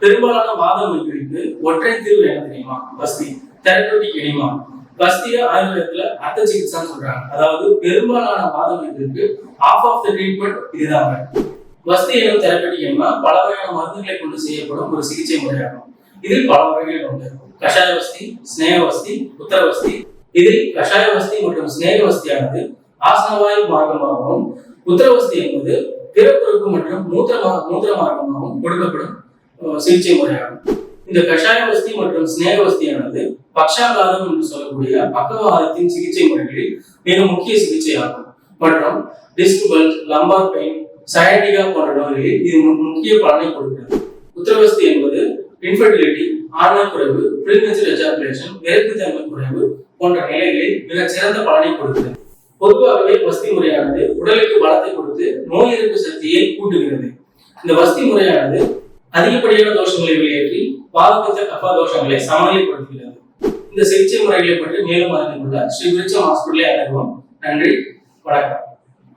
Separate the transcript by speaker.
Speaker 1: பெரும்பாலான வாத நோய்களுக்கு ஒற்றை தீர்வு என்ன தெரியுமா? வஸ்தி, தெரபியூட்டிக் எனிமா. வஸ்திய ஆயுர்வேதத்துல அர்த்த சிகிச்சைன்னு சொல்றாங்க. அதாவது பெரும்பாலான வாத நோய்களுக்கு half of the treatment இதுதாங்க. வஸ்தி எனும் தெரபியூட்டிக் எனிமா பல வகையான மருந்துகளை கொண்டு செய்யப்படும் ஒரு சிகிச்சை முறையாகும். இதில் பல வகைகள் உண்டு. கஷாய வஸ்தி, ஸ்நேக வஸ்தி, உத்தர வஸ்தி. இதில் கஷாய வஸ்தி மற்றும் ஸ்நேக வஸ்தியானது ஆசனவாயு மார்க்கமாகவும், உத்தரவஸ்தி என்பது பிறப்புறுப்பு மற்றும் மூத்திர மார்க்கமாகவும் கொடுக்கப்படும் சிகிச்சை முறையாகும். இந்த கஷாய வஸ்தி மற்றும் ஸ்நேக வஸ்தியானது பக்ஷாகாதம் என்று சொல்லக்கூடிய பக்கவாதத்தின் சிகிச்சை முறைகளில் மிக முக்கிய சிகிச்சை ஆகும் மற்றும் disk bulge, lumbar pain, sciatica போன்ற நோய்களில் இது முக்கிய பலனை கொடுக்கிறது. உத்தரவஸ்தி என்பது இன்ஃபர்டிலிட்டி, ஆண்மை குறைவு, ப்ரீமெச்சூர் எஜாகுலேஷன், விரைப்புத்தன்மை குறைவு போன்ற நிலைகளில் மிக சிறந்த பலனை கொடுக்கிறது. பொதுவாகவே வஸ்தி முறையானது உடலுக்கு பலத்தை கொடுத்து நோய் எதிர்ப்பு சக்தியை கூட்டுகிறது. இந்த வஸ்தி முறையானது அதிகப்படியான தோஷங்களை வெளியேற்றி வாதப்பித்த கப தோஷங்களை சமநிலைப்படுத்துகிறது. இந்த சிகிச்சை முறைகளை பற்றி மேலும் அறிந்து கொள்ள ஸ்ரீ விருட்சம் ஹாஸ்பிட்டலை அணுகவும். நன்றி, வணக்கம்.